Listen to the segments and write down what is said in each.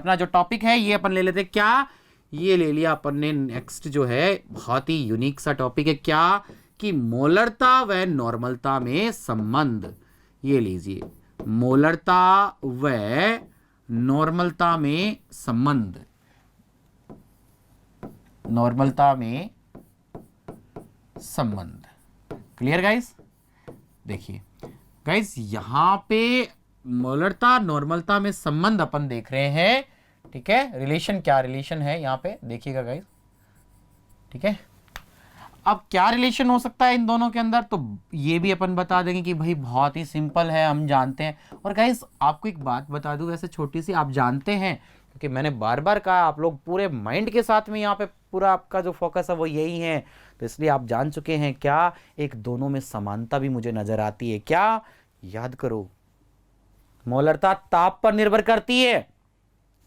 अपना जो टॉपिक है ये अपन ले लेते हैं क्या, ये ले लिया अपन ने। नेक्स्ट जो है बहुत ही यूनिक सा टॉपिक है क्या, कि मोलरता व नॉर्मलता में संबंध। ये लीजिए, मोलरता व नॉर्मलता में संबंध, नॉर्मलता में संबंध। Clear guys? देखिए गाइस, यहां पे मोलरता नॉर्मलता में संबंध अपन देख रहे हैं, ठीक है। रिलेशन, क्या रिलेशन है यहाँ पे देखिएगा गाइस, ठीक है। अब क्या रिलेशन हो सकता है इन दोनों के अंदर, तो ये भी अपन बता देंगे कि भाई बहुत ही सिंपल है, हम जानते हैं। और गाइस आपको एक बात बता दूं वैसे छोटी सी, आप जानते हैं क्योंकि मैंने बार बार कहा, आप लोग पूरे माइंड के साथ में यहाँ पे पूरा आपका जो फोकस है वो यही है, तो इसलिए आप जान चुके हैं क्या, एक दोनों में समानता भी मुझे नजर आती है। क्या? याद करो, मोलरता ताप पर निर्भर करती है,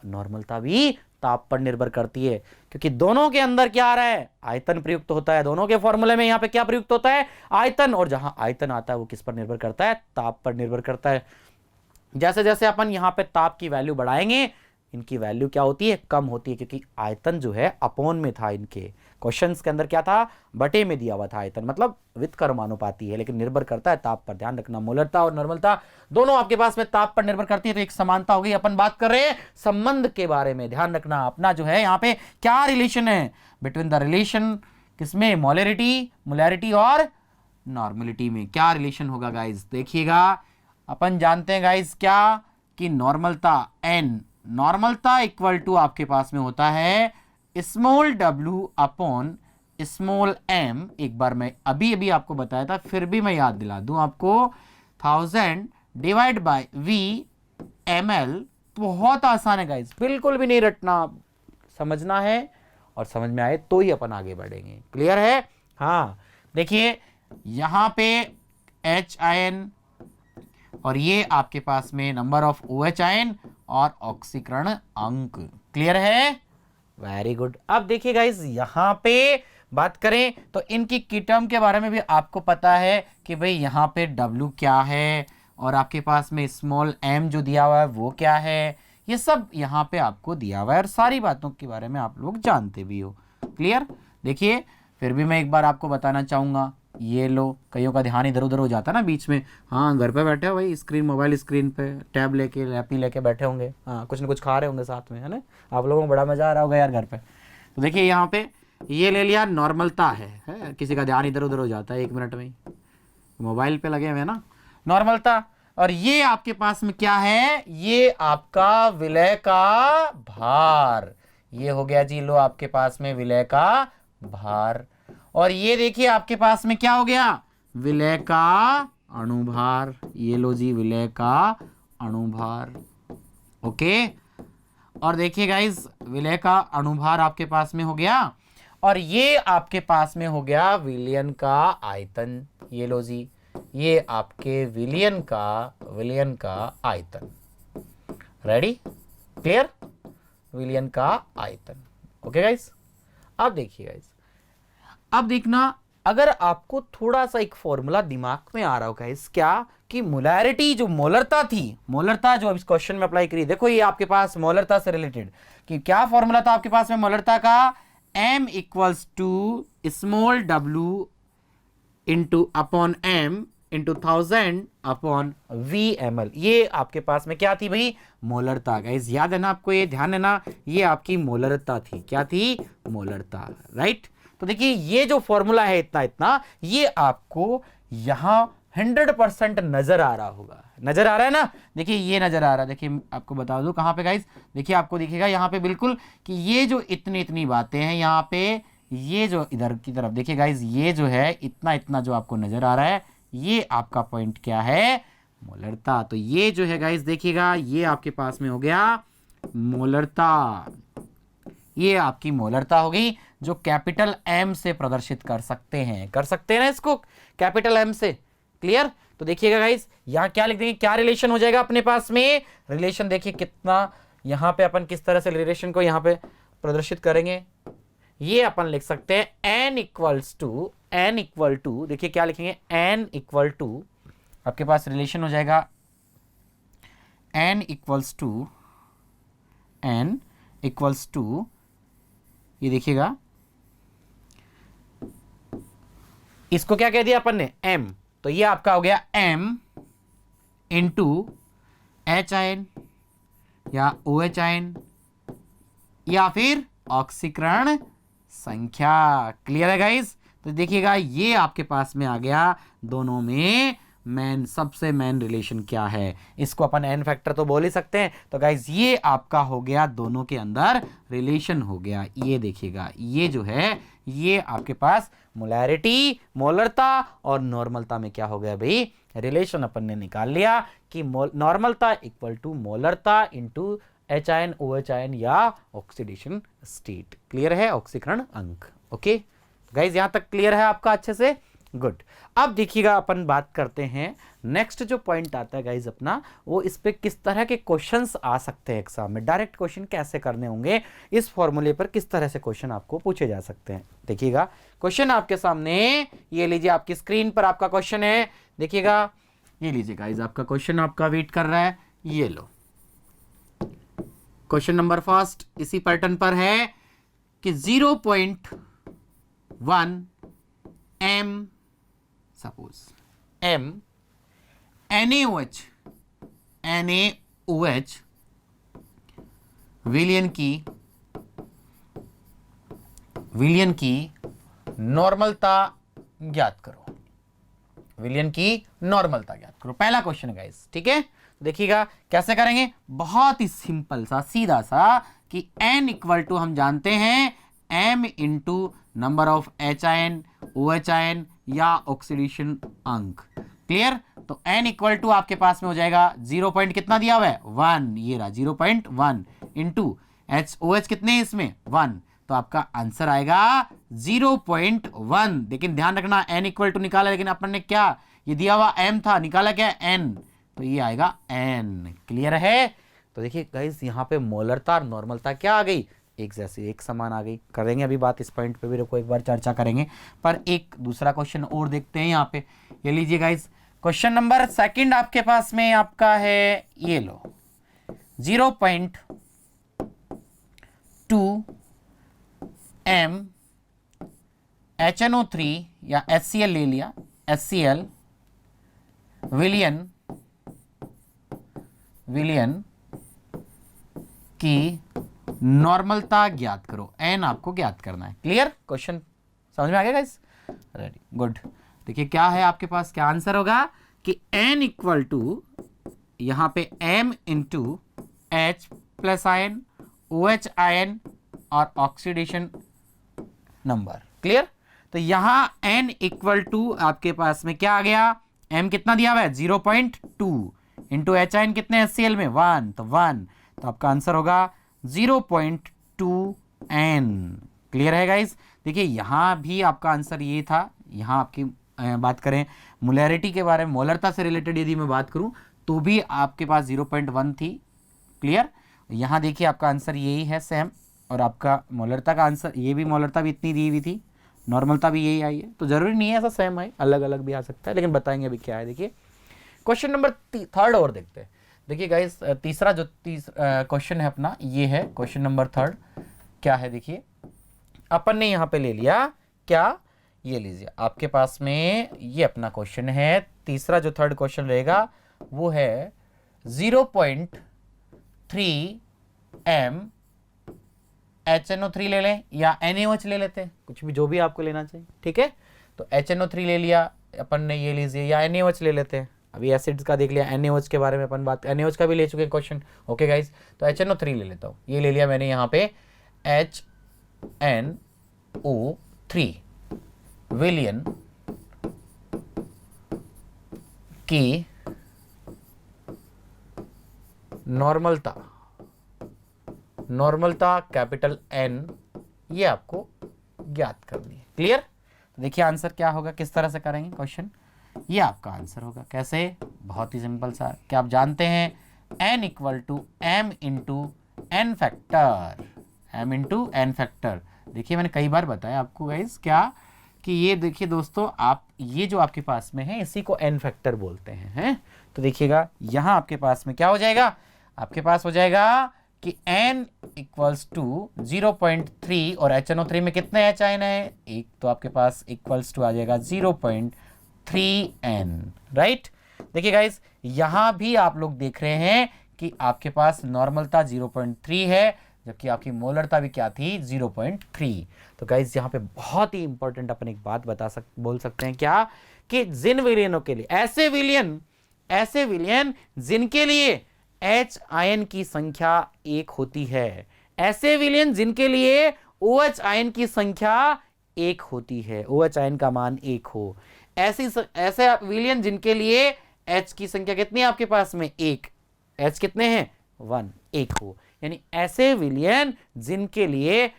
नॉर्मलता भी ताप पर निर्भर करती है, क्योंकि दोनों के अंदर क्या आ रहा है, आयतन प्रयुक्त होता है। दोनों के फॉर्मूले में यहां पे क्या प्रयुक्त होता है, आयतन। और जहां आयतन आता है वो किस पर निर्भर करता है, ताप पर निर्भर करता है। जैसे जैसे अपन यहां पे ताप की वैल्यू बढ़ाएंगे, इनकी वैल्यू क्या होती है, कम होती है, क्योंकि आयतन जो है अपोन में था। इनके क्वेश्चंस के अंदर क्या था, बटे में दिया हुआ था आयतन, मतलब व्युत्क्रमानुपाती है, लेकिन निर्भर करता है ताप पर। ध्यान रखना, मोलरता और नॉर्मलता दोनों आपके पास में ताप पर निर्भर करती है, तो एक समानता हो गई। अपन बात कर रहे हैं संबंध के बारे में। ध्यान रखना, अपना जो है यहाँ पे क्या रिलेशन है बिटवीन द रिलेशन, किसमें, मोलैरिटी और नॉर्मलिटी में क्या रिलेशन होगा गाइज, देखिएगा। अपन जानते हैं गाइज क्या, कि नॉर्मलता एन, नॉर्मलता इक्वल टू आपके पास में होता है small w upon small m। एक बार मैं अभी अभी आपको बताया था, फिर भी मैं याद दिला दूं आपको, 1000 डिवाइड बाय v ml। बहुत आसान है गाइज, बिल्कुल भी नहीं रटना, समझना है, और समझ में आए तो ही अपन आगे बढ़ेंगे। क्लियर है? हाँ, देखिए यहां पे H आयन, और ये आपके पास में नंबर ऑफ OH आयन और ऑक्सीकरण अंक। क्लियर है? Very good. अब देखिए गाइस, यहां पे बात करें तो इनकी की टर्म के बारे में भी आपको पता है कि भाई यहां पे W क्या है, और आपके पास में स्मॉल m जो दिया हुआ है वो क्या है, ये सब यहां पे आपको दिया हुआ है, और सारी बातों के बारे में आप लोग जानते भी हो। क्लियर? देखिए फिर भी मैं एक बार आपको बताना चाहूंगा, ये लो, कईयों का ध्यान इधर उधर हो जाता है ना बीच में। हाँ, घर पे बैठे हो भाई, स्क्रीन, मोबाइल स्क्रीन पे टैब लेके, लैपी लेके बैठे होंगे, हाँ, कुछ ना कुछ खा रहे होंगे साथ में, है ना। आप लोगों को बड़ा मजा आ रहा होगा यार घर पे। तो देखिए यहाँ पे ये ले लिया, नॉर्मलता है, किसी का ध्यान इधर उधर हो जाता है 1 मिनट में ही, मोबाइल पे लगे हुए ना, नॉर्मलता। और ये आपके पास में क्या है, ये आपका विलय का भार, ये हो गया जी, लो आपके पास में विलय का भार। और ये देखिए आपके पास में क्या हो गया, विलय का अणुभार, ये लो जी विलय का अणुभार। ओके, और देखिए गाइस, विलय का अणुभार आपके पास में हो गया, और ये आपके पास में हो गया विलयन का आयतन। ये लो जी, ये आपके विलयन का आयतन। रेडी? क्लियर? विलयन का आयतन। ओके गाइस, अब देखिए गाइस, अब देखना, अगर आपको थोड़ा सा एक फॉर्मूला दिमाग में आ रहा होगा इस क्या, कि मोलैरिटी, जो मोलरता थी, मोलरता जो इस क्वेश्चन में अप्लाई करी, देखो ये आपके पास मोलरता से रिलेटेड, कि क्या फॉर्मूला था आपके पास में मोलरता का, m equals to small w into upon m into 1000 upon v ml। ये आपके पास में क्या थी भाई, मोलरता। गाइस याद है ना आपको, ये ध्यान है ना, ये आपकी मोलरता थी। क्या थी? मोलरता, राइट। तो देखिए ये जो फॉर्मूला है इतना इतना, ये आपको यहां 100% नजर आ रहा होगा, नजर आ रहा है ना। देखिए ये नजर आ रहा है, देखिए आपको बता दूं कहां पे गाइस, देखिए आपको दिखेगा यहां पे बिल्कुल, कि ये जो इतनी इतनी बातें हैं यहां पे, ये जो इधर की तरफ देखिए गाइस, ये जो है इतना इतना जो आपको नजर आ रहा है, ये आपका पॉइंट क्या है, मोलरता। तो ये जो है गाइस देखिएगा, ये आपके पास में हो गया मोलरता, ये आपकी मोलरता हो गई, जो कैपिटल M से प्रदर्शित कर सकते हैं ना इसको, कैपिटल M से। क्लियर? तो देखिएगा गाइस, यहां क्या लिख देंगे, क्या रिलेशन हो जाएगा अपने पास में, रिलेशन देखिए कितना, यहां पे अपन किस तरह से रिलेशन को यहां पे प्रदर्शित करेंगे, ये अपन लिख सकते हैं n इक्वल टू, देखिए क्या लिखेंगे, n इक्वल टू, आपके पास रिलेशन हो जाएगा n equals to n equals to, ये देखिएगा इसको क्या कह दिया अपन ने, m, तो ये आपका हो गया m इंटू एच आयन या ओ एच आयन या फिर ऑक्सीकरण संख्या। क्लियर है गाइस? तो देखिएगा ये आपके पास में आ गया, दोनों में सबसे मेन रिलेशन क्या है, इसको अपन एन फैक्टर तो बोल ही सकते हैं। तो गाइस ये आपका हो गया, दोनों के अंदर रिलेशन हो गया। ये देखिएगा ये जो है ये आपके पास मोलैरिटी, मोलरता और नॉर्मलता में क्या हो गया भाई, रिलेशन अपन ने निकाल लिया कि नॉर्मलता इक्वल टू मोलरता into H ion O H ion या ऑक्सीडेशन स्टेट। क्लियर है? ऑक्सीकरण अंक। ओके गाइज, यहां तक क्लियर है आपका अच्छे से? गुड। अब देखिएगा अपन बात करते हैं नेक्स्ट जो पॉइंट आता है गाइज अपना, वो इस पे किस तरह के क्वेश्चंस आ सकते हैं एग्जाम में, डायरेक्ट क्वेश्चन कैसे करने होंगे, इस फॉर्मूले पर किस तरह से क्वेश्चन आपको पूछे जा सकते हैं। देखिएगा क्वेश्चन आपके सामने, ये लीजिए आपकी स्क्रीन पर आपका क्वेश्चन है, देखिएगा ये लीजिए गाइज आपका क्वेश्चन आपका वेट कर रहा है। ये लो क्वेश्चन नंबर फर्स्ट इसी पैटर्न पर है कि 0.1 m सपोज m NaOH विलियन की नॉर्मलता ज्ञात करो, विलियन की नॉर्मलता ज्ञात करो। पहला क्वेश्चन गाइस, ठीक है? देखिएगा कैसे करेंगे, बहुत ही सिंपल सा सीधा सा कि n इक्वल टू हम जानते हैं m into number of H ion O H ion या ऑक्सीडेशन अंक। क्लियर? तो n इक्वल टू आपके पास में हो जाएगा 0 पॉइंट कितना दिया हुआ है 1, ये रहा 0.1 इंटू OH कितने हैं इसमें 1, तो आपका आंसर आएगा 0.1। लेकिन ध्यान रखना n इक्वल टू निकाला, लेकिन अपन ने क्या, ये दिया हुआ m था, निकाला क्या n, तो ये आएगा n। क्लियर है? तो देखिए गाइस यहाँ पे मोलरता और नॉर्मलता क्या आ गई, एक जैसी एक समान आ गई। करेंगे अभी बात इस पॉइंट पे भी, रुको एक बार चर्चा करेंगे, पर एक दूसरा क्वेश्चन और देखते हैं यहाँ पे। ये लीजिए गाइस क्वेश्चन नंबर सेकंड आपके पास में आपका है, ये लो 0.2 m HNO3 या HCl ले लिया, HCl विलियन की नॉर्मलता ज्ञात करो, n आपको ज्ञात करना है। क्लियर? क्वेश्चन समझ में आ गया गाइस? Ready, good. देखिए क्या है आपके पास, क्या आंसर होगा कि n इक्वल टू यहां पे m into H plus ion OH ion और ऑक्सीडेशन नंबर। क्लियर? तो यहां n इक्वल टू आपके पास में क्या आ गया, m कितना दिया हुआ है 0.2 इंटू एच आयन कितने HCl में 1, तो 1, तो आपका आंसर होगा 0.2n। क्लियर है गाइस? देखिए यहां भी आपका आंसर ये था। यहां आपकी बात करें मोलैरिटी के बारे में, मोलरता से रिलेटेड यदि मैं बात करूं तो भी आपके पास 0.1 थी। क्लियर? यहां देखिए आपका आंसर यही है सेम, और आपका मोलरता का आंसर, ये भी मोलरता भी इतनी दी हुई थी, नॉर्मलता भी यही आई है, तो जरूरी नहीं है ऐसा सेम है, अलग अलग भी आ सकता है, लेकिन बताएंगे अभी क्या है। देखिए क्वेश्चन नंबर थर्ड और देखते हैं। देखिए गाइस तीसरा जो क्वेश्चन है अपना, ये है क्वेश्चन नंबर थर्ड। क्या है देखिए, अपन ने यहाँ पे ले लिया क्या, ये लीजिए आपके पास में ये अपना क्वेश्चन है। तीसरा जो थर्ड क्वेश्चन रहेगा वो है 0.3 m HNO3 ले लें या NaOH ले लेते हैं, कुछ भी जो भी आपको लेना चाहिए। ठीक है, तो HNO3 ले लिया अपन ने, ये लीजिए, या NaOH ले लेते हैं। अभी एसिड्स का देख लिया, NaOH के बारे में अपन बात, NaOH का भी ले चुके हैं क्वेश्चन। ओके गाइस, तो HNO3 ले लेता हूँ, ये ले लिया मैंने यहाँ पे HNO3 विलियन की नॉर्मलता कैपिटल N, ये आपको ज्ञात करनी है। क्लियर? तो देखिए आंसर क्या होगा, किस तरह से करेंगे क्वेश्चन, ये आपका आंसर होगा। कैसे? बहुत ही सिंपल सा, क्या आप जानते हैं n equal to m into N factor. देखिए मैंने कई बार बताया आपको गाइस क्या, कि ये देखिए दोस्तों, आप ये जो आपके पास में है इसी को n फैक्टर बोलते हैं, हैं? तो देखिएगा यहाँ आपके पास में क्या हो जाएगा, आपके पास हो जाएगा कि n इक्वल्स टू 0.3 और HNO3 में कितने H आयन है, एक, तो आपके पास इक्वल्स टू आ जाएगा 0.3n, राइट। देखिए गाइस, यहां भी आप लोग देख रहे हैं कि आपके पास नॉर्मलता 0.3 है, जबकि आपकी मोलरता भी क्या थी, 0.3। तो गाइस यहाँ पे बहुत ही इंपॉर्टेंट अपन एक बात बोल सकते हैं क्या, कि जिन विलियनों के लिए, ऐसे विलियन जिनके लिए H आयन की संख्या 1 होती है, ऐसे विलियन जिनके लिए OH आयन की संख्या 1 होती है, OH आयन का मान 1 हो, ऐसे विलियन जिनके लिए H की संख्या कितनी है आपके पास में, 1, H कितने हैं, 1, 1 हो, यानी ऐसे विलियन जिनके लिए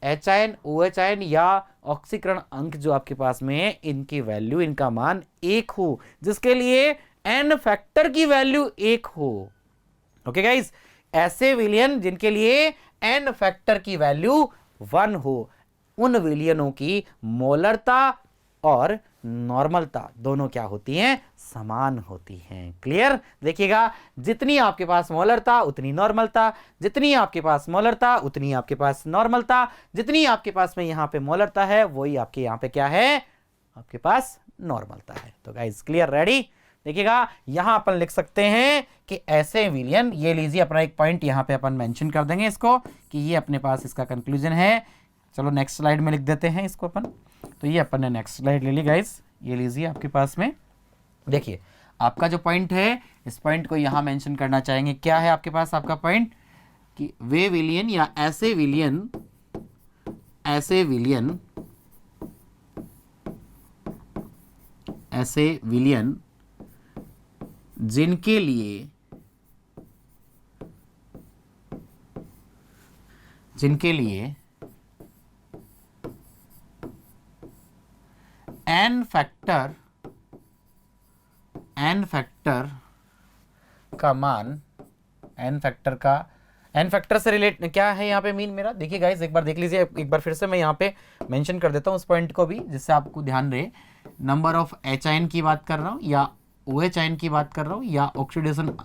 H आयन, OH आयन या ऑक्सीकरण अंक जो आपके पास में है, इनकी वैल्यू, इनका मान 1 हो, जिसके लिए n फैक्टर की वैल्यू 1 हो। ओके गाइस, ऐसे विलियन जिनके लिए n फैक्टर की वैल्यू 1 हो, उन विलियनों की मोलरता और नॉर्मलता दोनों क्या होती हैं, समान होती हैं। क्लियर, देखिएगा, जितनी आपके पास मोलरता उतनी नॉर्मलता, जितनी आपके पास मोलरता उतनी आपके पास नॉर्मलता, जितनी आपके पास में यहां पे मोलरता है वही आपके यहां पे क्या है, आपके पास नॉर्मलता है। तो गाइस क्लियर, रेडी। देखिएगा, यहां अपन लिख सकते हैं कि ऐसे विलियन, ये लीजिए अपना एक पॉइंट यहां पे अपन मेंशन कर देंगे इसको, कि ये अपने पास इसका कंक्लूजन है। चलो नेक्स्ट स्लाइड में लिख देते हैं इसको अपन। तो ये अपन ने नेक्स्ट स्लाइड ले ली गाइस, ये लीजिए आपके पास में। देखिए आपका जो पॉइंट है, इस पॉइंट को यहां मेंशन करना चाहेंगे, क्या है आपके पास आपका पॉइंट, कि वे विलियन या ऐसे विलियन जिनके लिए n फैक्टर का मान, n फैक्टर से रिलेट क्या है यहाँ पे मीन मेरा, देखिए गाइस एक बार देख लीजिए, एक बार फिर से मैं यहाँ पे मेंशन कर देता हूँ उस पॉइंट को भी, जिससे आपको ध्यान रहे। नंबर ऑफ H आयन की बात कर रहा हूँ या OH आयन की बात कर रहा हूँ या ऑक्सीडेशन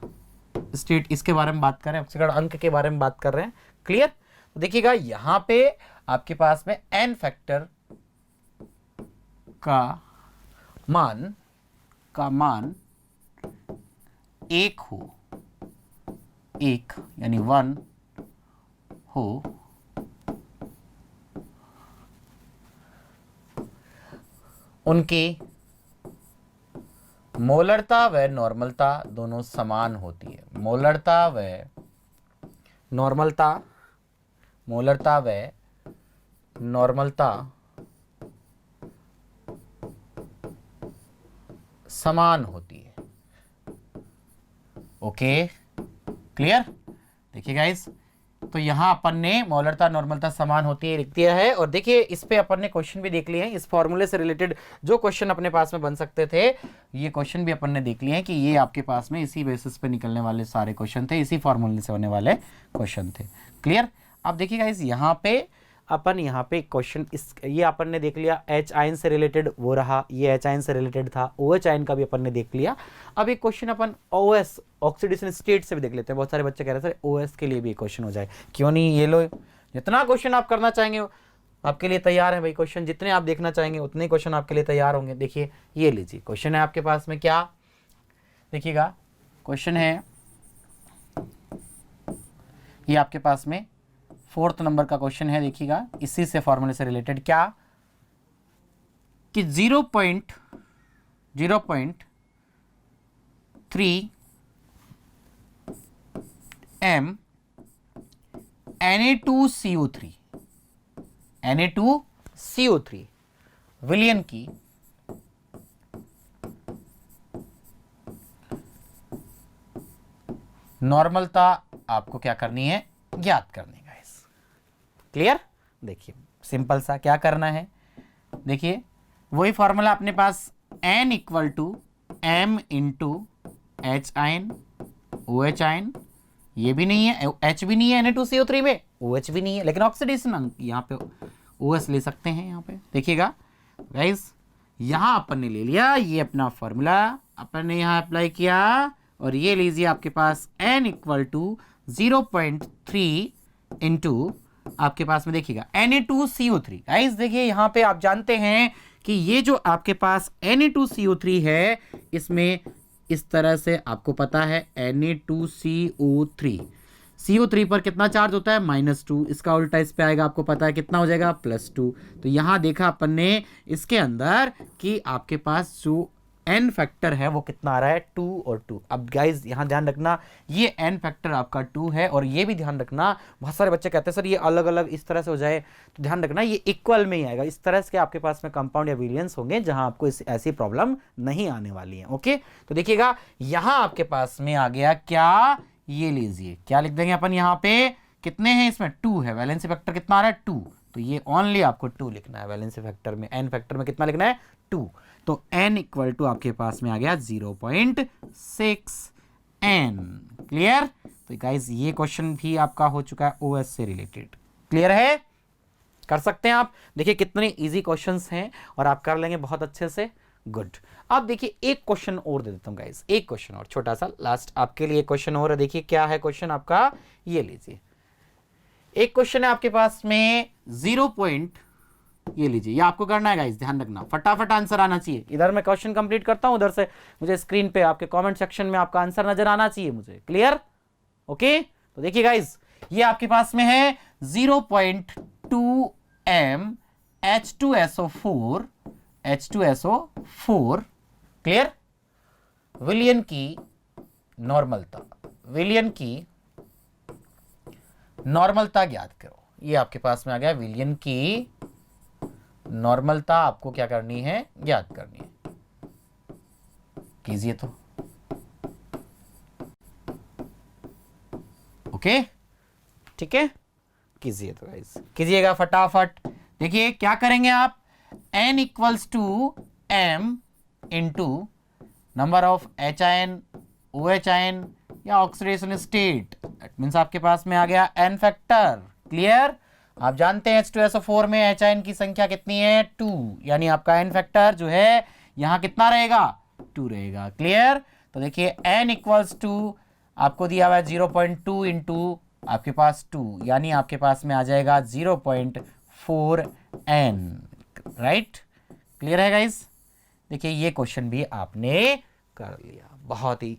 स्टेट, इसके बारे में बात कर रहे हैं, ऑक्सीकरण अंक के बारे में बात कर रहे हैं। क्लियर, तो देखिएगा यहाँ पे आपके पास में n फैक्टर का मान 1 हो, 1 यानी 1 हो, उनकी मोलरता व नॉर्मलता दोनों समान होती है। मोलरता व नॉर्मलता समान होती है। Okay, clear. देखिए गाइस, तो यहां अपन ने मोलरता नॉर्मलता समान होती है लिख दिया है, और देखिए इस पे अपन ने क्वेश्चन भी देख लिए हैं, इस फॉर्मूले से रिलेटेड जो क्वेश्चन अपने पास में बन सकते थे, ये क्वेश्चन भी अपन ने देख लिए हैं कि ये आपके पास में इसी बेसिस पे निकलने वाले सारे क्वेश्चन थे, इसी फॉर्मूले से होने वाले क्वेश्चन थे। क्लियर। अब देखिए गाइस, यहाँ पे क्वेश्चन ये अपन ने देख लिया, H आयन से रिलेटेड वो रहा, ये H आयन से रिलेटेड था, OH आयन का भी अपन ने देख लिया। अब एक क्वेश्चन अपन OS ऑक्सीडेशन स्टेट से भी देख लेते हैं। बहुत सारे बच्चे कह रहे हैं सर OS के लिए भी क्वेश्चन हो जाए, क्यों नहीं, ये लो, जितना क्वेश्चन आप करना चाहेंगे आपके लिए तैयार है भाई, क्वेश्चन जितने आप देखना चाहेंगे उतने क्वेश्चन आपके लिए तैयार होंगे। देखिए ये लीजिए क्वेश्चन है आपके पास में, क्या देखिएगा, क्वेश्चन है ये आपके पास में 4th नंबर का क्वेश्चन है। देखिएगा इसी से फॉर्मूले से रिलेटेड, क्या कि 0.3 m Na2CO3 विलियन की नॉर्मलता आपको क्या करनी है, ज्ञात करनी है। क्लियर, देखिए सिंपल सा क्या करना है, देखिए वही फॉर्मूला अपने पास, n equal to m into H ion, OH ion, ये भी नहीं है, H भी नहीं है Na2CO3 में, OH भी नहीं है, लेकिन ऑक्सीडेशन अंक यहाँ पे OS ले सकते हैं। यहाँ पे देखिएगा गाइस, यहाँ अपन ने ले लिया ये अपना फॉर्मूला, अपन ने यहाँ अप्लाई किया, और ये लीजिए आपके पास n इक्वल टू 0.3 इंटू आपके पास में देखिएगा Na2CO3। गाइस देखिए यहाँ पे आप जानते हैं कि ये जो आपके पास Na2CO3 है, इसमें इस तरह से आपको पता है Na2CO3, CO3 पर कितना चार्ज होता है -2, इसका उल्टा इस पे आएगा, आपको पता है कितना हो जाएगा +2। तो यहां देखा अपन ने इसके अंदर कि आपके पास जो n फैक्टर है वो कितना आ रहा है 2 और 2। अब गाइज यहां ध्यान रखना ये n फैक्टर आपका 2 है, और ये भी ध्यान रखना, बहुत सारे बच्चे कहते हैं सर ये अलग अलग इस तरह से हो जाए, तो ध्यान रखना ये इक्वल में ही आएगा। इस तरह से आपके पास में कंपाउंड या वेरिएंस होंगे जहां आपको ऐसी प्रॉब्लम नहीं आने वाली है। ओके, तो देखिएगा यहां आपके पास में आ गया क्या, ये लीजिए क्या लिख देंगे अपन, यहाँ पे कितने हैं, इसमें 2 है, वैलेंसी फैक्टर कितना आ रहा है 2, तो ये ओनली आपको 2 लिखना है। वैलेंसी फैक्टर में n फैक्टर में कितना लिखना है 2, तो n इक्वल टू आपके पास में आ गया 0.6n। क्लियर? तो गाइज ये क्वेश्चन भी आपका हो चुका है OS से रिलेटेड। क्लियर है? कर सकते हैं आप। देखिए कितने इजी क्वेश्चंस हैं और आप कर लेंगे बहुत अच्छे से। गुड। अब देखिए एक क्वेश्चन और दे देता हूं गाइस, एक क्वेश्चन और छोटा सा लास्ट आपके लिए क्वेश्चन और है। देखिए क्या है क्वेश्चन आपका, ये लीजिए एक क्वेश्चन है आपके पास में 0 पॉइंट, ये लीजिए, ये आपको करना है गाइस, ध्यान रखना, फटाफट आंसर आना चाहिए। इधर मैं क्वेश्चन कंप्लीट करता हूं, उधर से मुझे स्क्रीन पे आपके कमेंट सेक्शन में आपका आंसर नजर आना चाहिए मुझे। क्लियर? ओके, तो देखिए गाइस ये आपके पास में है 0.2m H2SO4। क्लियर? विलियन की नॉर्मलता, विलियन की नॉर्मलता ज्ञात करो। ये आपके पास में आ गया, विलियन की नॉर्मलता आपको क्या करनी है, ज्ञात करनी है। कीजिए तो। ओके, ठीक है, कीजिए तो गाइस, कीजिएगा फटाफट। देखिए क्या करेंगे आप, n equals to m into number of HIN, OHIN या ऑक्सीडेशन स्टेट, दैट मीन्स आपके पास में आ गया n फैक्टर। क्लियर? आप जानते हैं H2SO4 में HIN की संख्या कितनी है 2, यानी आपका n फैक्टर जो है यहां कितना रहेगा 2 रहेगा। क्लियर? तो देखिए n इक्वल्स टू आपको दिया हुआ है 0.2 इंटू आपके पास 2, यानी आपके पास में आ जाएगा 0.4n। राइट? क्लियर है गाइस? देखिए ये क्वेश्चन भी आपने कर लिया, बहुत ही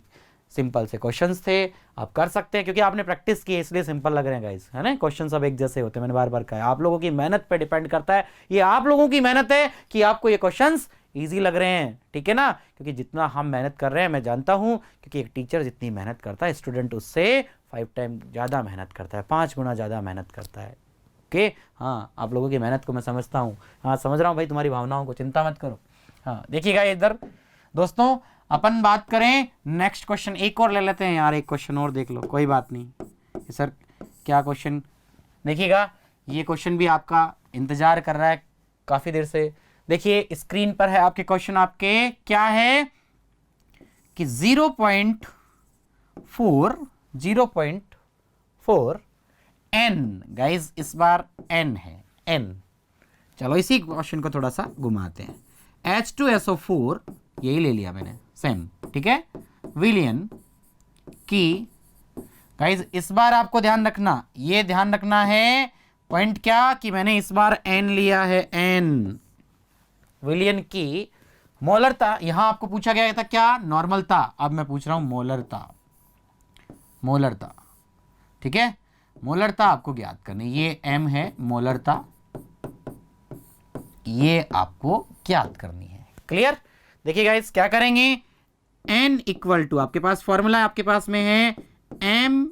सिंपल से क्वेश्चंस थे, आप कर सकते हैं क्योंकि आपने प्रैक्टिस की है इसलिए सिंपल लग रहे हैं गाइस, है ना। क्वेश्चन सब एक जैसे होते हैं, मैंने बार बार कहा, आप लोगों की मेहनत पे डिपेंड करता है, ये आप लोगों की मेहनत है कि आपको ये क्वेश्चंस इजी लग रहे हैं, ठीक है ना। क्योंकि जितना हम मेहनत कर रहे हैं मैं जानता हूं, क्योंकि एक टीचर जितनी मेहनत करता है स्टूडेंट उससे 5 टाइम ज़्यादा मेहनत करता है, 5 गुना ज़्यादा मेहनत करता है। ओके, हाँ, आप लोगों की मेहनत को मैं समझता हूँ, हाँ समझ रहा हूँ भाई, तुम्हारी भावनाओं को, चिंता मत करो। हाँ देखिएगा इधर दोस्तों, अपन बात करें नेक्स्ट क्वेश्चन, एक और ले लेते हैं यार, एक क्वेश्चन और देख लो, कोई बात नहीं। सर क्या क्वेश्चन, देखिएगा ये क्वेश्चन भी आपका इंतजार कर रहा है काफ़ी देर से। देखिए स्क्रीन पर है आपके क्वेश्चन, आपके क्या है कि 0.4 n, गाइज इस बार n है, n। चलो इसी क्वेश्चन को थोड़ा सा घुमाते हैं। H2SO4 यही ले लिया मैंने, सेम, ठीक है, विलियन की, गाइज इस बार आपको ध्यान रखना, ये ध्यान रखना है पॉइंट क्या, कि मैंने इस बार n लिया है, n। विलियन की मोलरता, यहां आपको पूछा गया था क्या, नॉर्मलता, अब मैं पूछ रहा हूं मोलरता, मोलरता, ठीक है, मोलरता आपको ज्ञात करनी, ये m है मोलरता, ये आपको ज्ञात करनी है। क्लियर? देखिए गाइस क्या करेंगे, n इक्वल टू, आपके पास फॉर्मूला आपके पास में है m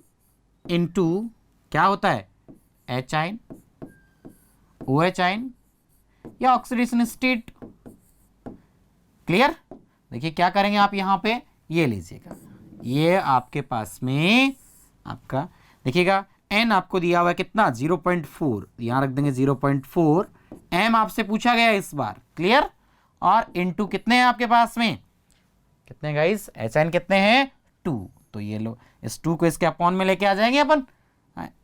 इंटू क्या होता है HIN, OHIN या ऑक्सीडेशन स्टेट। क्लियर? देखिए क्या करेंगे आप यहां पे, ये लीजिएगा, ये आपके पास में आपका देखिएगा n आपको दिया हुआ है कितना 0.4, यहां रख देंगे 0.4, m आपसे पूछा गया है इस बार। क्लियर? और इनटू कितने हैं आपके पास में, कितने गाइस, HIN कितने हैं 2, तो ये लो इस 2 को इसके अपॉन में लेके आ जाएंगे अपन।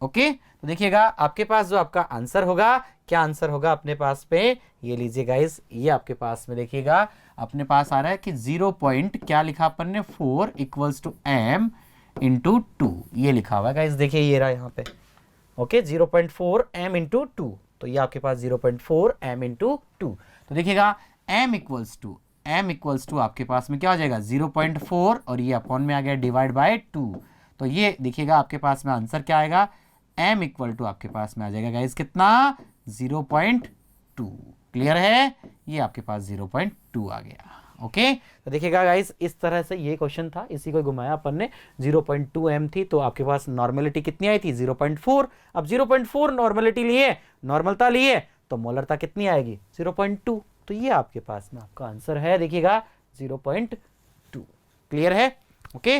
ओके, तो देखिएगा आपके पास जो आपका आंसर होगा, क्या आंसर होगा अपने पास पे, ये लीजिए गाइस, ये आपके पास में देखिएगा अपने पास आ रहा है कि 0. क्या लिखा अपन ने 4 equals to m into two, ये लिखा हुआ है गाइस, देखिए ये रहा यहाँ पे। ओके 0.4 m इंटू टू, तो ये आपके पास 0.4 m इंटू टू। तो देखिएगा m इक्वल्स टू आपके पास में क्या हो जाएगा 0.4, और ये अपॉन में आ गया डिवाइड बाय 2। तो ये देखिएगा आपके पास में आंसर क्या आएगा, m इक्वल टू आपके पास में आ जाएगा गाइस कितना 0.2। क्लियर है, ये आपके पास 0.2 आ गया। ओके तो देखिएगा गाइस इस तरह से ये क्वेश्चन था, इसी को घुमाया अपन ने। 0.2 m थी तो आपके पास नॉर्मेलिटी कितनी आई थी 0.4। अब 0.4 नॉर्मेलिटी लिए, नॉर्मलता लिए, तो मोलरता कितनी आएगी 0.2। तो ये आपके पास में आपका आंसर है, देखिएगा 0.2। क्लियर है। ओके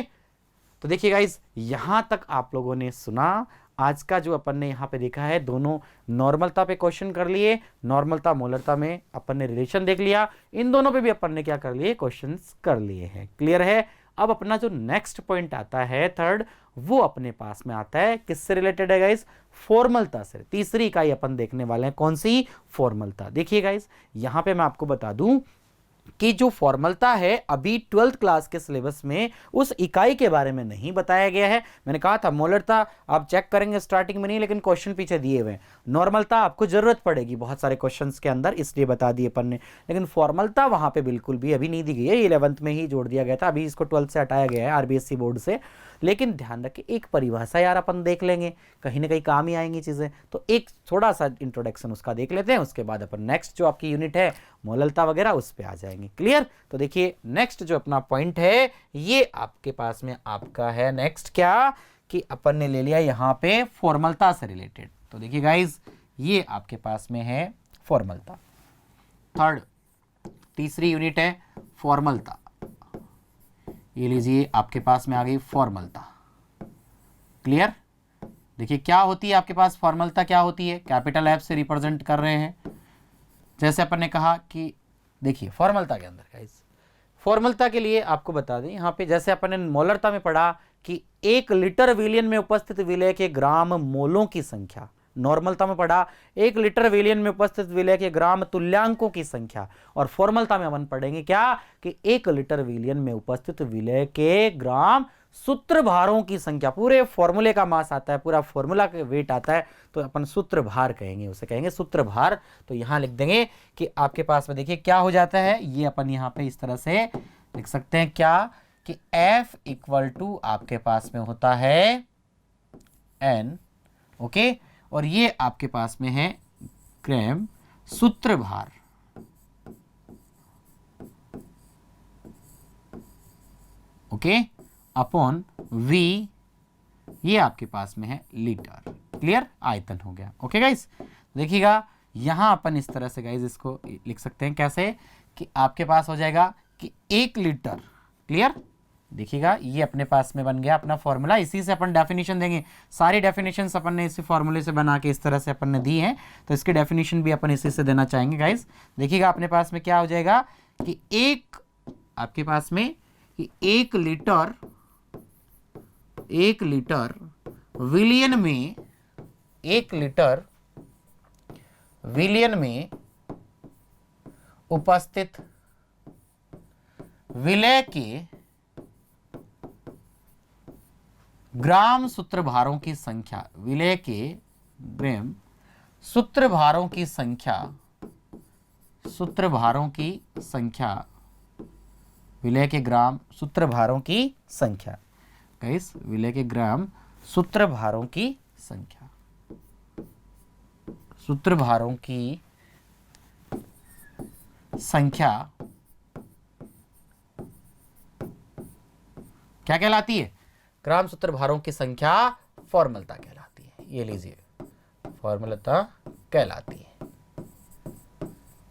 तो देखिए गाइस यहां तक आप लोगों ने सुना। आज का जो अपन ने यहाँ पे देखा है, दोनों नॉर्मलता पे क्वेश्चन कर लिए, नॉर्मलता मोलरता में अपन ने रिलेशन देख लिया, इन दोनों पे भी अपन ने क्या कर लिए, क्वेश्चंस कर लिए हैं। क्लियर है। अब अपना जो नेक्स्ट पॉइंट आता है थर्ड, वो अपने पास में आता है किससे रिलेटेड है गाइस, फॉर्मलता से। तीसरी इकाई अपन देखने वाले हैं, कौन सी, फॉर्मलता। देखिए गाइस यहां पे मैं आपको बता दूं कि जो फॉर्मलता है अभी 12th क्लास के सिलेबस में उस इकाई के बारे में नहीं बताया गया है। मैंने कहा था मोलरता आप चेक करेंगे स्टार्टिंग में नहीं, लेकिन क्वेश्चन पीछे दिए हुए हैं। नॉर्मलता आपको जरूरत पड़ेगी बहुत सारे क्वेश्चंस के अंदर, इसलिए बता दिए अपन ने, लेकिन फॉर्मलता वहां पे बिल्कुल भी अभी नहीं दी गई है, 11th में ही जोड़ दिया गया था, अभी इसको 12th से हटाया गया है आरबीएसई बोर्ड से। लेकिन ध्यान रखिए एक परिभाषा यार अपन देख लेंगे, कहीं ना कहीं काम ही आएंगी चीजें, तो एक थोड़ा सा इंट्रोडक्शन उसका देख लेते हैं, उसके बाद अपन नेक्स्ट जो आपकी यूनिट है मोलरता वगैरह उस पे आ जाएंगे। क्लियर। तो देखिए नेक्स्ट जो अपना पॉइंट है ये आपके पास में आपका है नेक्स्ट क्या, कि अपन ने ले लिया यहां पे फॉर्मलता से रिलेटेड। तो देखिए गाइज ये आपके पास में है फॉर्मलता, थर्ड तीसरी यूनिट है फॉर्मलता। ये लीजिए आपके पास में आ गई फॉर्मलता। क्लियर। देखिए क्या होती है आपके पास फॉर्मलता, क्या होती है, कैपिटल एफ से रिप्रेजेंट कर रहे हैं। जैसे अपन ने कहा कि देखिए फॉर्मलता के अंदर गाइस, फॉर्मलता के लिए आपको बता दें यहाँ पे, जैसे अपन ने मोलरता में पढ़ा कि 1 लीटर विलियन में उपस्थित विलय के ग्राम मोलों की संख्या, नॉर्मलता में पढ़ा 1 लीटर विलियन में उपस्थित विलय के ग्राम तुल्यांकों की संख्या, और फॉर्मलता में अपन पढ़ेंगे क्या कि 1 लीटर विलियन में उपस्थित विलय के ग्राम सूत्र भारों की संख्या। पूरे फॉर्मूले का मास आता है, पूरा फॉर्मूला का वेट आता है, तो अपन सूत्र भार कहेंगे, उसे कहेंगे सूत्र भार। तो यहां लिख देंगे कि आपके पास में देखिए क्या हो जाता है, ये अपन यहां पे इस तरह से लिख सकते हैं क्या, कि F इक्वल टू आपके पास में होता है N। ओके और ये आपके पास में है ग्राम सूत्र भार। ओके अपॉन V, ये आपके पास में है लीटर। क्लियर, आयतन हो गया। ओके गाइस देखिएगा यहां अपन इस तरह से गाइस इसको लिख सकते हैं कैसे, कि आपके पास हो जाएगा कि 1 लीटर। क्लियर, देखिएगा ये अपने पास में बन गया अपना फॉर्मूला, इसी से अपन डेफिनेशन देंगे। सारी डेफिनेशन अपन ने इसी फॉर्मूले से बना के इस तरह से अपन ने दी है, तो इसकी डेफिनेशन भी अपन इसी से देना चाहेंगे गाइस। देखिएगा अपने पास में क्या हो जाएगा कि एक आपके पास में कि 1 लीटर विलियन में, 1 लीटर विलियन में उपस्थित विलय के ग्राम सूत्रभारों की संख्या, विलय के ग्राम सूत्रभारों की संख्या, सूत्रभारों की संख्या, विलय के ग्राम सूत्रभारों की संख्या गाइस, विलय के ग्राम सूत्रभारों की संख्या, सूत्रभारों की संख्या क्या कहलाती है, ग्राम सूत्रभारों की संख्या फॉर्मलता कहलाती है। ये लीजिए फॉर्मलता कहलाती है।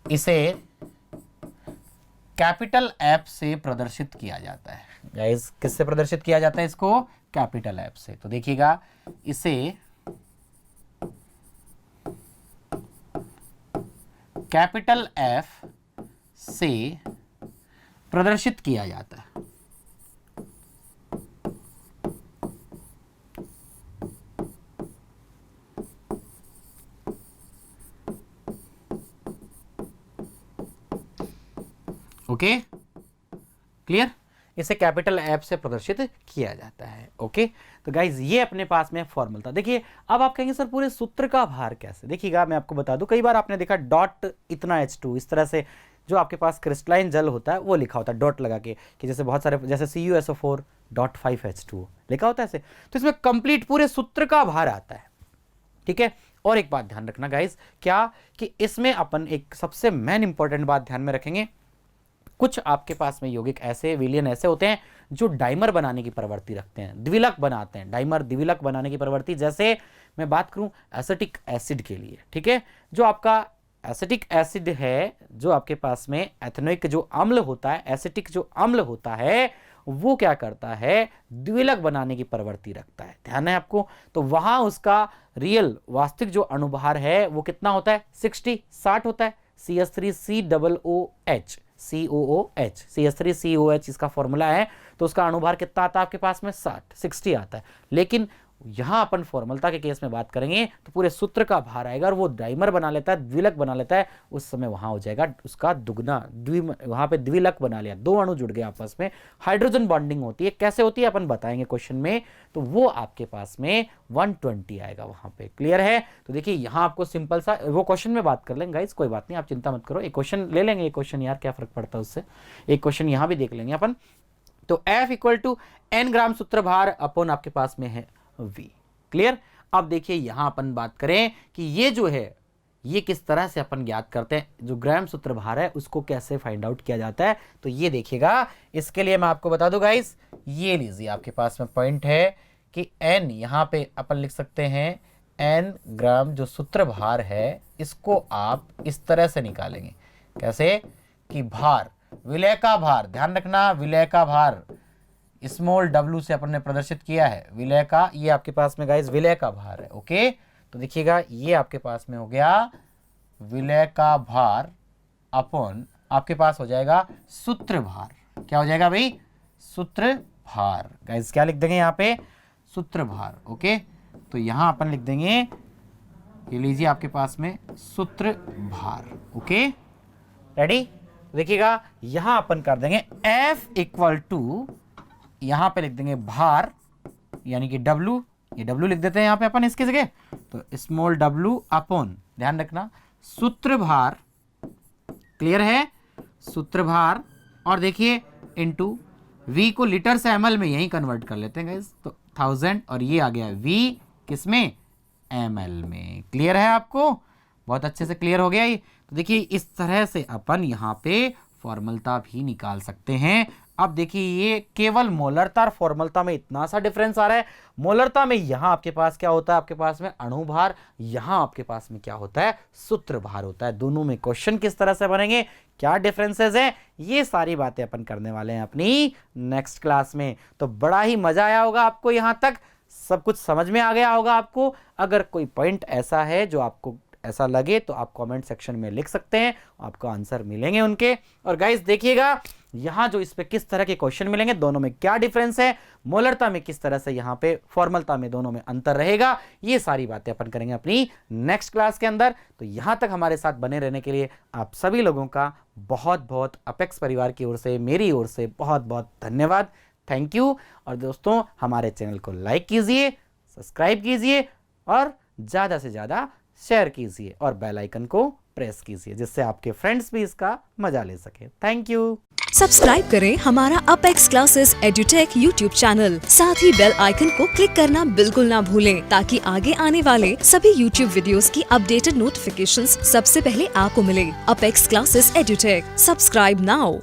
इसे कैपिटल एफ से प्रदर्शित किया जाता है गाइस। किससे प्रदर्शित किया जाता है इसको, कैपिटल एफ से। तो देखिएगा इसे कैपिटल एफ से प्रदर्शित किया जाता है। Okay clear. इसे कैपिटल एफ से प्रदर्शित किया जाता है। ओके, तो गाइज ये अपने पास में फॉर्मूला था। देखिए अब आप कहेंगे सर पूरे सूत्र का भार कैसे, देखिएगा मैं आपको बता दूं, कई बार आपने देखा डॉट इतना H2 इस तरह से जो आपके पास क्रिस्टलाइन जल होता है वो लिखा होता है डॉट लगा के, कि जैसे बहुत सारे जैसे CuSO4.5H2 लिखा होता है ऐसे, तो इसमें कंप्लीट पूरे सूत्र का भार आता है। ठीक है, और एक बात ध्यान रखना गाइज, क्या कि इसमें अपन एक सबसे मेन इंपॉर्टेंट बात ध्यान में रखेंगे, कुछ आपके पास में यौगिक ऐसे विलयन ऐसे होते हैं जो डाइमर बनाने की प्रवृत्ति रखते हैं, द्विलक बनाते हैं, डाइमर द्विलक बनाने की प्रवृत्ति। जैसे मैं बात करूं एसिटिक एसिड के लिए, ठीक है, जो आपका एसिटिक एसिड है, जो आपके पास में एथेनोइक जो अम्ल होता है, एसिटिक जो अम्ल होता है वो क्या करता है, द्विलक बनाने की प्रवृत्ति रखता है, ध्यान है आपको। तो वहां उसका रियल वास्तविक जो अणुभार है वो कितना होता है, 60 होता है। CH3COOH CH3COOH इसका फॉर्मूला है, तो उसका अणुभार कितना आता है आपके पास में, 60 आता है। लेकिन यहां अपन फॉर्मलता के केस में बात करेंगे तो पूरे सूत्र का भार आएगा, और वो डाइमर बना लेता है, द्विलक बना लेता है, उस समय वहां हो जाएगा उसका दुगना, वहां पे द्विलक बना लिया, दो अणु जुड़ गए आपस में, हाइड्रोजन बॉन्डिंग होती है। कैसे होती है अपन बताएंगे क्वेश्चन में, तो वो आपके पास में 120 आएगा वहां पे। क्लियर है? तो देखिए यहां आपको सिंपल सा वो क्वेश्चन में बात कर लेंगे गाइस, कोई बात नहीं, आप चिंता मत करो, एक क्वेश्चन ले लेंगे, एक क्वेश्चन यार क्या फर्क पड़ता है उससे, एक क्वेश्चन यहां भी देख लेंगे अपन। तो F = N ग्राम सूत्र भार अपॉन आपके पास में है V। क्लियर? अब देखिए यहां अपन बात करें कि ये जो है ये किस तरह से अपन ज्ञात करते हैं, जो ग्राम सूत्र भार है उसको कैसे फाइंड आउट किया जाता है। तो ये देखिएगा, इसके लिए मैं आपको बता दूं गाइस, ये लीजिए आपके पास में पॉइंट है कि N यहां पे अपन लिख सकते हैं N ग्राम जो सूत्र भार है इसको आप इस तरह से निकालेंगे, कैसे कि भार, विलय का भार, ध्यान रखना विलय का भार स्मॉल w से अपन ने प्रदर्शित किया है, विलय का, ये आपके पास में गाइस विलय का भार है। ओके, तो देखिएगा ये आपके पास में हो गया विलय का भार अपॉन आपके पास हो जाएगा सूत्र भार। क्या हो जाएगा भाई? सूत्र भार। गाइस क्या लिख देंगे यहाँ पे? सूत्र भार। ओके, तो यहाँ अपन लिख देंगे, ये लीजिए आपके पास में सूत्र भार। Okay, ready? देखिएगा यहां अपन कर देंगे F = यहां पे लिख देंगे भार यानी कि W, ये W लिख देते हैं यहां पे अपन इसकी जगह, तो स्मॉल w अपॉन, ध्यान रखना सूत्र भार। क्लियर है? सूत्र भार, और देखिए इनटू V को लीटर से ml में यही कन्वर्ट कर लेते हैं गाइस, तो 1000, और ये आ गया V किसमें, ml में। क्लियर है आपको? बहुत अच्छे से क्लियर हो गया ये। तो देखिए इस तरह से अपन यहाँ पे फॉर्मलता भी निकाल सकते हैं। अब देखिए ये केवल मोलरता और फॉर्मलता में इतना सा डिफरेंस आ रहा है। मोलरता में यहाँ आपके पास क्या होता है, आपके पास में अणुभार, यहाँ आपके पास में क्या होता है, सूत्र भार होता है। दोनों में क्वेश्चन किस तरह से बनेंगे, क्या डिफरेंसेस हैं, ये सारी बातें अपन करने वाले हैं अपनी नेक्स्ट क्लास में। तो बड़ा ही मजा आया होगा आपको, यहाँ तक सब कुछ समझ में आ गया होगा आपको। अगर कोई पॉइंट ऐसा है जो आपको ऐसा लगे तो आप कमेंट सेक्शन में लिख सकते हैं, आपको आंसर मिलेंगे उनके। और गाइस देखिएगा यहां जो इस पे किस तरह के क्वेश्चन मिलेंगे, दोनों में क्या डिफरेंस है, मोलरता में किस तरह से यहाँ पे फॉर्मलता में दोनों में अंतर रहेगा, ये सारी बातें अपन करेंगे अपनी नेक्स्ट क्लास के अंदर। तो यहां तक हमारे साथ बने रहने के लिए आप सभी लोगों का बहुत बहुत अपेक्स परिवार की ओर से, मेरी ओर से बहुत बहुत धन्यवाद, थैंक यू। और दोस्तों हमारे चैनल को लाइक कीजिए, सब्सक्राइब कीजिए और ज़्यादा से ज़्यादा शेयर कीजिए और बेल आइकन को प्रेस कीजिए, जिससे आपके फ्रेंड्स भी इसका मजा ले सके। Thank you. सब्सक्राइब करें हमारा Apex Classes Edutech YouTube channel, साथ ही बेल आइकन को क्लिक करना बिल्कुल ना भूलें, ताकि आगे आने वाले सभी यूट्यूब वीडियोस की अपडेटेड नोटिफिकेशंस सबसे पहले आपको मिले। Apex Classes Edutech, subscribe now.